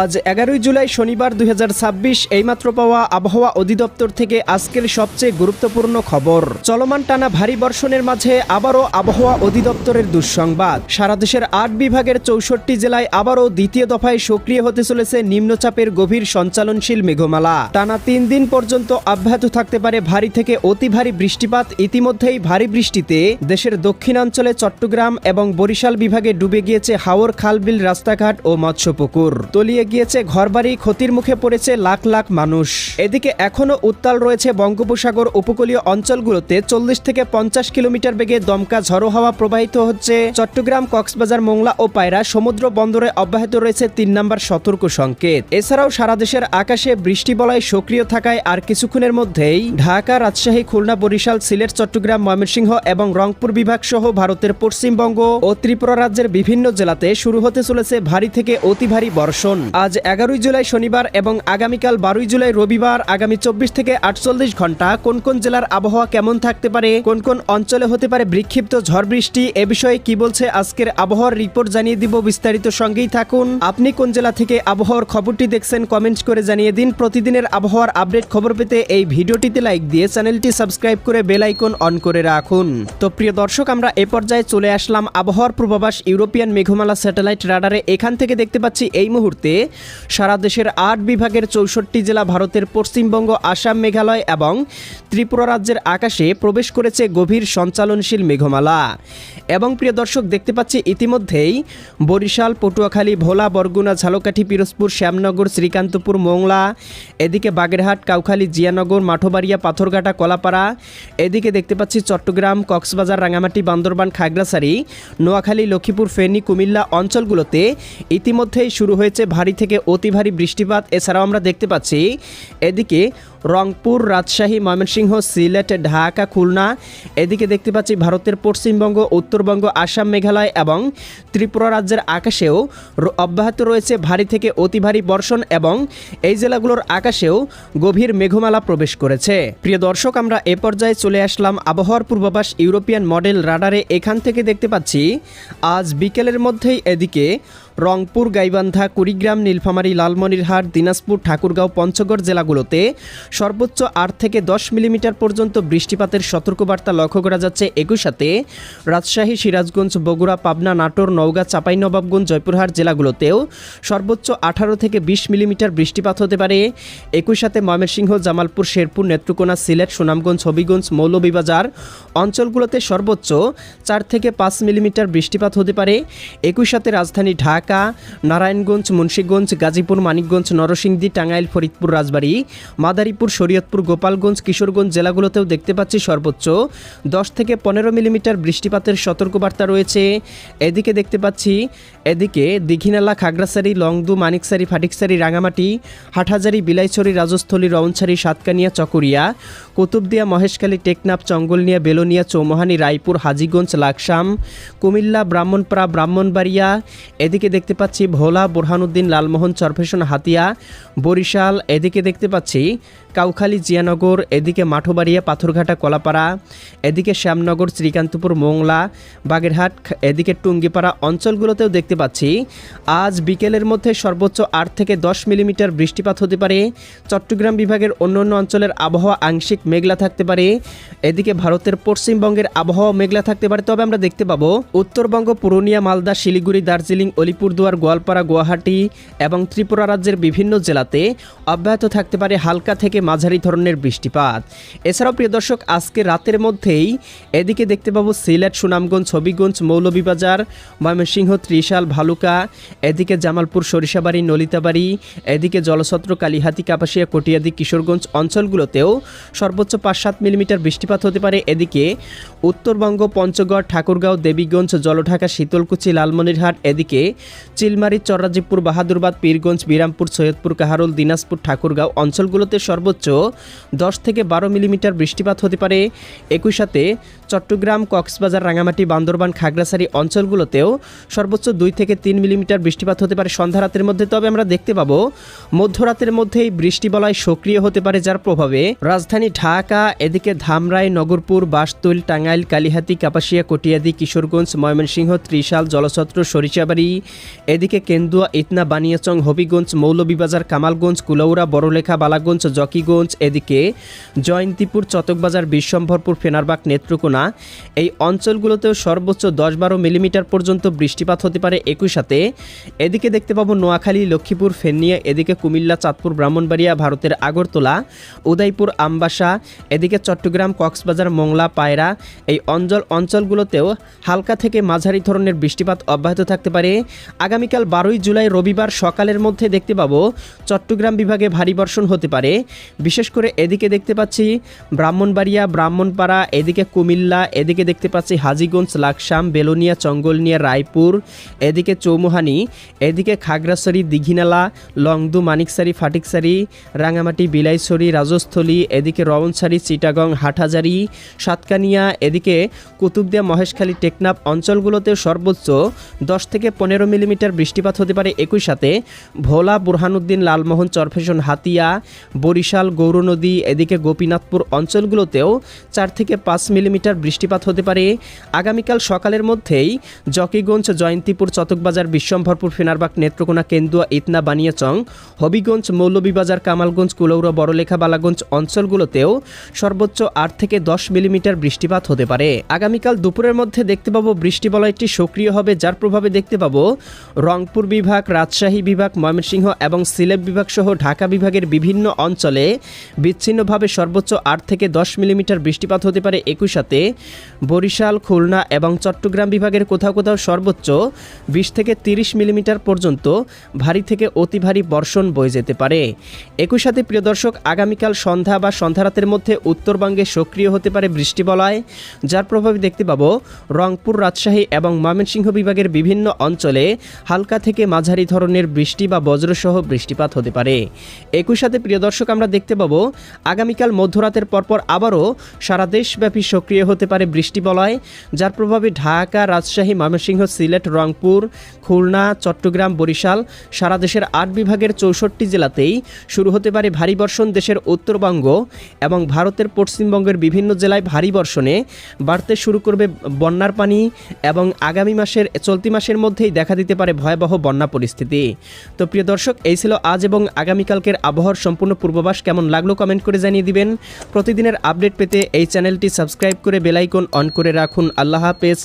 আজ 11 জুলাই শনিবার 2026 এইমাত্র পাওয়া আবহাওয়া অধিদপ্তর থেকে আজকের সবচেয়ে গুরুত্বপূর্ণ খবর। চলমান টানা ভারী বর্ষণের মাঝে আবারও আবহাওয়া অধিদপ্তরের দুঃসংবাদ। সারা দেশের 8 বিভাগের 64 জেলায় আবারও দ্বিতীয় দফায় সক্রিয় হতে চলেছে নিম্নচাপের গভীর সঞ্চালনশীল মেঘমালা। টানা 3 দিন পর্যন্ত অব্যাহত থাকতে পারে ভারী থেকে অতি ভারী বৃষ্টিপাত। ইতিমধ্যেই ভারী বৃষ্টিতে দেশের দক্ষিণাঞ্চলে চট্টগ্রাম এবং বরিশাল বিভাগে ডুবে গিয়েছে হাওর, খাল-বিল, রাস্তাঘাট ও মৎস্যপুকুর। তলিয়ে গিয়েছে ঘরবাড়ি, ক্ষতির মুখে পড়েছে লাখ লাখ মানুষ। এদিকে এখনও উত্তাল রয়েছে বঙ্গোপসাগর উপকূলীয় অঞ্চলগুলোতে। 40 থেকে 50 কিলোমিটার বেগে দমকা ঝড়ো হাওয়া প্রবাহিত হচ্ছে। চট্টগ্রাম, কক্সবাজার, মোংলা ও পায়রা সমুদ্র বন্দরে অব্যাহত রয়েছে 3 নম্বর সতর্ক সংকেত। এছাড়াও সারা দেশের আকাশে বৃষ্টি বলয় সক্রিয় থাকায় আর কিছুক্ষণের মধ্যেই ঢাকা, রাজশাহী, খুলনা, বরিশাল, সিলেট, চট্টগ্রাম, ময়মনসিংহ এবং রংপুর বিভাগ সহ ভারতের পশ্চিমবঙ্গ ও ত্রিপুরা রাজ্যের বিভিন্ন জেলাতে শুরু হতে চলেছে ভারী থেকে অতি ভারী বর্ষণ। আজ 11 জুলাই শনিবার এবং আগামীকাল 12 জুলাই রবিবার আগামী 24 থেকে 48 ঘন্টা কোন কোন জেলার আবহাওয়া কেমন থাকতে পারে, কোন কোন অঞ্চলে হতে পারে বিক্ষিপ্ত ঝড় বৃষ্টি, এ বিষয়ে কি বলছে আজকের আবহাওয়ার রিপোর্ট জানিয়ে দিব। বিস্তারিত সঙ্গেই থাকুন। আপনি কোন জেলা থেকে আবহাওয়ার খবরটি দেখছেন কমেন্ট করে জানিয়ে দিন। প্রতিদিনের আবহাওয়ার আপডেট খবর পেতে এই ভিডিওটিতে লাইক দিয়ে চ্যানেলটি সাবস্ক্রাইব করে বেল আইকন অন করে রাখুন। তো প্রিয় দর্শক, আমরা এ পর্যায়ে চলে আসলাম আবহাওয়ার পূর্বাভাস ইউরোপিয়ান মেঘমালা স্যাটেলাইট রাডারে। এখান থেকে দেখতে পাচ্ছি এই মুহূর্তে সারা দেশের 8 বিভাগের 64 জেলা, ভারতের পশ্চিমবঙ্গ, আসাম, মেঘালয় এবং ত্রিপুরা রাজ্যের আকাশে প্রবেশ করেছে গভীর সঞ্চালনশীল মেঘমালা। এবং প্রিয় দর্শক, দেখতে পাচ্ছি ইতিমধ্যেই বরিশাল, পটুয়াখালী, ভোলা, বরগুনা, ঝালকাঠি, পিরোজপুর, শ্যামনগর, শ্রীকান্তপুর, মোংলা, এদিকে বাগেরহাট, কাউখালী, জিয়ানগর, মাঠবাড়িয়া, পাথরঘাটা, কলাপাড়া, এদিকে দেখতে পাচ্ছি চট্টগ্রাম, কক্সবাজার, রাঙামাটি, বান্দরবান, খাগড়াছড়ি, নোয়াখালী, লক্ষ্মীপুর, ফেনী, কুমিল্লা অঞ্চলগুলোতে ইতিমধ্যেই শুরু হয়েছে ভারী থেকে অতি ভারী বৃষ্টিপাত। এছাড়াও আমরা দেখতে পাচ্ছি এদিকে রংপুর, রাজশাহী, ময়মনসিংহ, সিলেট, ঢাকা, খুলনা, এদিকে দেখতে পাচ্ছি ভারতের পশ্চিমবঙ্গ, উত্তরবঙ্গ, আসাম, মেঘালয় এবং ত্রিপুরা রাজ্যের আকাশেও অব্যাহত রয়েছে ভারী থেকে অতি ভারী বর্ষণ এবং এই জেলাগুলোর আকাশেও গভীর মেঘমালা প্রবেশ করেছে। প্রিয় দর্শক, আমরা এ পর্যায়ে চলে আসলাম আবহাওয়ার পূর্বাভাস ইউরোপিয়ান মডেল রাডারে। এখান থেকে দেখতে পাচ্ছি আজ বিকেলের মধ্যেই এদিকে রংপুর, গাইবান্ধা, কুড়িগ্রাম, নীলফামারী, লালমনিরহাট, দিনাজপুর, ঠাকুরগাঁও, পঞ্চগড় জেলাগুলোতে সর্বোচ্চ 8 থেকে 10 মিলিমিটার পর্যন্ত বৃষ্টিপাতের সতর্কবার্তা লক্ষ্য করা যাচ্ছে। একই সাথে রাজশাহী, সিরাজগঞ্জ, বগুড়া, পাবনা, নাটোর, নওগাঁ, চাঁপাইনবাবগঞ্জ, জয়পুরহাট জেলাগুলোতেও সর্বোচ্চ 18 থেকে 20 মিলিমিটার বৃষ্টিপাত হতে পারে। একই সাথে ময়মনসিংহ, জামালপুর, শেরপুর, নেত্রকোনা, সিলেট, সুনামগঞ্জ, হবিগঞ্জ, মৌলভীবাজার অঞ্চলগুলোতে সর্বোচ্চ 4 থেকে 5 মিলিমিটার বৃষ্টিপাত হতে পারে। একই সাথে রাজধানী ঢাকা, নারায়ণগঞ্জ, মুন্সিগঞ্জ, গাজীপুর, মানিকগঞ্জ, নরসিংদী, টাঙ্গাইল, ফরিদপুর, রাজবাড়ী, মাদারীপুর, শরীয়তপুর, গোপালগঞ্জ, কিশোরগঞ্জ জেলাগুলোতেও দেখতে পাচ্ছি সর্বোচ্চ 10 থেকে 15 মিলিমিটার বৃষ্টিপাতের সতর্কবার্তা রয়েছে। এদিকে দেখতে পাচ্ছি এদিকে দীঘিনালা, খাগড়াছড়ি, লংদু, মানিকছড়ি, ফাটিকছড়ি, রাঙামাটি, হাটহাজারি, বিলাইছড়ি, রাজস্থলী, রওনছড়ি, সাতকানিয়া, চকরিয়া, কুতুবদিয়া, মহেশখালী, টেকনাফ, চঙ্গলনিয়া, বেলোনিয়া, চৌমোহানি, রায়পুর, হাজীগঞ্জ, লাকসাম, কুমিল্লা, ব্রাহ্মণপাড়া, ব্রাহ্মণবাড়িয়া, এদিকে দেখতে পাচ্ছি ভোলা, বোরহানুদ্দিন, লালমোহন, চরফেশন, হাতিয়া, বরিশাল, এদিকে দেখতে পাচ্ছি কাউখালী, জিয়ানগর, এদিকে মাঠবাড়িয়া, পাথরঘাটা, কলাপাড়া, এদিকে শ্যামনগর, শ্রীকান্তপুর, মোংলা, বাগেরহাট, এদিকে টুঙ্গিপাড়া অঞ্চলগুলোতেও দেখতে পাচ্ছি আজ বিকেলের মধ্যে সর্বোচ্চ 8 থেকে 10 মিলিমিটার বৃষ্টিপাত হতে পারে। চট্টগ্রাম বিভাগের অন্যান্য অঞ্চলের আবহাওয়া আংশিক মেঘলা থাকতে পারে। এদিকে ভারতের পশ্চিমবঙ্গের আবহাওয়া মেঘলা থাকতে পারে। তবে আমরা দেখতে পাবো উত্তরবঙ্গ, পুরুলিয়া, মালদা, শিলিগুড়ি, দার্জিলিং, আলিপুরদুয়ার, গোয়ালপাড়া, গুয়াহাটি এবং ত্রিপুরা রাজ্যের বিভিন্ন জেলাতে অব্যাহত থাকতে পারে হালকা থেকে মাঝারি ধরনের বৃষ্টিপাত। এছাড়াও প্রিয় দর্শক, আজকে রাতের মধ্যেই এদিকে দেখতে পাবো সিলেট, সুনামগঞ্জ, হবিগঞ্জ, মৌলভীবাজার, ময়মনসিংহ, ত্রিশাল, ভালুকা, এদিকে জামালপুর, সরিষাবাড়ি, নলিতাবাড়ি, এদিকে জলছত্র, কালিহাতি, কাপাসিয়া, কটিয়াদি, কিশোরগঞ্জ অঞ্চলগুলোতেও সর্বোচ্চ 5-7 মিলিমিটার বৃষ্টিপাত হতে পারে। এদিকে উত্তরবঙ্গ, পঞ্চগড়, ঠাকুরগাঁও, দেবীগঞ্জ, জলঢাকা, শীতলকুচি, লালমনিরহাট, এদিকে চিলমারি, চররাজীবপুর, বাহাদুরবাদ, পীরগঞ্জ, বিরামপুর, সৈয়দপুর, কাহারোল, দিনাজপুর, ঠাকুরগাঁও অঞ্চলগুলোতে সর্বোচ্চ 10 থেকে 12 মিলিমিটার বৃষ্টিপাত হতে পারে। একই সাথে চট্টগ্রাম, কক্সবাজার, রাঙামাটি, বান্দরবান, খাগড়াছড়ি অঞ্চলগুলোতেও সর্বোচ্চ 2 থেকে 3 মিলিমিটার বৃষ্টিপাত হতে পারে সন্ধ্যা রাতের মধ্যে। তবে আমরা দেখতে পাবো মধ্যরাতের মধ্যেই বৃষ্টিবলয় সক্রিয় হতে পারে, যার প্রভাবে রাজধানী ঢাকা, এদিকে ধামরাই, নগরপুর, বাসতুল, টাঙ্গাইল, কালিহাতী, কাপাসিয়া, কটিয়াদি, কিশোরগঞ্জ, ময়মনসিংহ, ত্রিশাল, জলছত্র, সরিষাবাড়ি, এদিকে কেন্দুয়া, ইতনা, বানিয়াচং, হবিগঞ্জ, মৌলভীবাজার, কামালগঞ্জ, কুলাউড়া, বড়লেখা, বালাগঞ্জ, জকিগঞ্জ, এদিকে জয়ন্তীপুর, চতকবাজার, বিশ্বম্ভরপুর, ফেনারবাগ, নেত্রকোনা এই অঞ্চলগুলোতেও সর্বোচ্চ 10-12 মিলিমিটার পর্যন্ত বৃষ্টিপাত হতে পারে একই সাথে। এদিকে দেখতে পাবো নোয়াখালী, লক্ষ্মীপুর, ফেনী, এদিকে কুমিল্লা, চাঁদপুর, ব্রাহ্মণবাড়িয়া, ভারতের আগরতলা, উদয়পুর, আমবাসা, এদিকে চট্টগ্রাম, কক্সবাজার, মোংলা, পায়রা এই অঞ্চলগুলোতেও হালকা থেকে মাঝারি ধরনের বৃষ্টিপাত অব্যাহত থাকতে পারে। আগামীকাল 12ই জুলাই রবিবার সকালের মধ্যে দেখতে পাবো চট্টগ্রাম বিভাগে ভারী বর্ষণ হতে পারে। বিশেষ করে এদিকে দেখতে পাচ্ছি ব্রাহ্মণবাড়িয়া, ব্রাহ্মণপাড়া, এদিকে কুমিল্লা, এদিকে দেখতে পাচ্ছি হাজীগঞ্জ, লাকসাম, বেলোনিয়া, চঙ্গলনিয়া, রায়পুর, এদিকে চৌমুহানি, এদিকে খাগড়াছড়ি, দীঘিনালা, লংদু, মানিকসারি, ফাটিকসারি, রাঙামাটি, বিলাইছড়ি, রাজস্থলী, এদিকে রওনছড়ি, চিটাগং, হাটহাজারি, সাতকানিয়া, এদিকে কুতুবদিয়া, মহেশখালী, টেকনাফ অঞ্চলগুলোতে সর্বোচ্চ 10 থেকে 15 মিলিমিটার বৃষ্টিপাত হতে পারে একই সাথে। ভোলা, বুরহানুদ্দিন, লালমোহন, চরফেশন, হাতিয়া, বরিশাল, গৌরনদী, এদিকে গোপীনাথপুর অঞ্চলগুলোতেও 4 থেকে 5 মিলিমিটার বৃষ্টিপাত হতে পারে। আগামীকাল সকালের মধ্যেই জকিগঞ্জ, জয়ন্তীপুর, চতকবাজার, বিশ্বম্ভরপুর, ফেনারবাগ, নেত্রকোনা, কেন্দুয়া, ইতনা, বানিয়াচং, হবিগঞ্জ, মৌলভীবাজার, কামালগঞ্জ, কুলাউড়া, বড়লেখা, বালাগঞ্জ অঞ্চলগুলোতেও সর্বোচ্চ 8 থেকে 10 মিলিমিটার বৃষ্টিপাত হতে পারে। আগামীকাল দুপুরের মধ্যে দেখতে পাবো বৃষ্টিবলয়টি সক্রিয় হবে, যার প্রভাবে দেখতে পাবো রংপুর বিভাগ, রাজশাহী বিভাগ, ময়মনসিংহ এবং সিলেট বিভাগ সহ ঢাকা বিভাগের বিভিন্ন অঞ্চলে বিচ্ছিন্নভাবে সর্বোচ্চ 8 থেকে 10 মিলিমিটার বৃষ্টিপাত হতে পারে একই সাথে। বরিশাল, খুলনা এবং চট্টগ্রাম বিভাগের কোথাও কোথাও সর্বোচ্চ 20 থেকে 30 মিলিমিটার পর্যন্ত ভারী থেকে অতি ভারী বর্ষণ বয়ে যেতে পারে। একই সাথে প্রিয় দর্শক, আগামীকাল সন্ধ্যা বা সন্ধ্যা রাতের মধ্যে উত্তরবঙ্গে সক্রিয় হতে পারে বৃষ্টিবলয়, যার প্রভাবে দেখতে পাবো রংপুর, রাজশাহী এবং ময়মনসিংহ বিভাগের বিভিন্ন অঞ্চলে হালকা থেকে মাঝারি ধরনের বৃষ্টি বা বজ্রসহ বৃষ্টিপাত হতে পারে। একই সাথে প্রিয় দর্শক, আমরা দেখতে পাবো আগামীকাল মধ্যরাতের পরপর আবারও সারা দেশব্যাপী সক্রিয় হতে পারে বৃষ্টিবলয়, যার প্রভাবে ঢাকা, রাজশাহী, ময়মনসিংহ, সিলেট, রংপুর, খুলনা, চট্টগ্রাম, বরিশাল সারা দেশের 8 বিভাগের 64 জেলাতেই শুরু হতে পারে ভারী বর্ষণ। দেশের উত্তরবঙ্গ এবং ভারতের পশ্চিমবঙ্গের বিভিন্ন জেলায় ভারী বর্ষণে বাড়তে শুরু করবে বন্যার পানি এবং আগামী মাসের চলতি মাসের মধ্যেই দেখা দিতে পারে ভয়াবহ বন্যা পরিস্থিতি। তো প্রিয় দর্শক, এই ছিল আজ এবং আগামীকালকের আবহাওয়ার সম্পূর্ণ পূর্বাভাস। কেমন লাগলো কমেন্ট করে জানিয়ে দিবেন। প্রতিদিনের আপডেট পেতে এই চ্যানেলটি সাবস্ক্রাইব করে বেল আইকন অন করে রাখুন। আল্লাহ হাফেজ।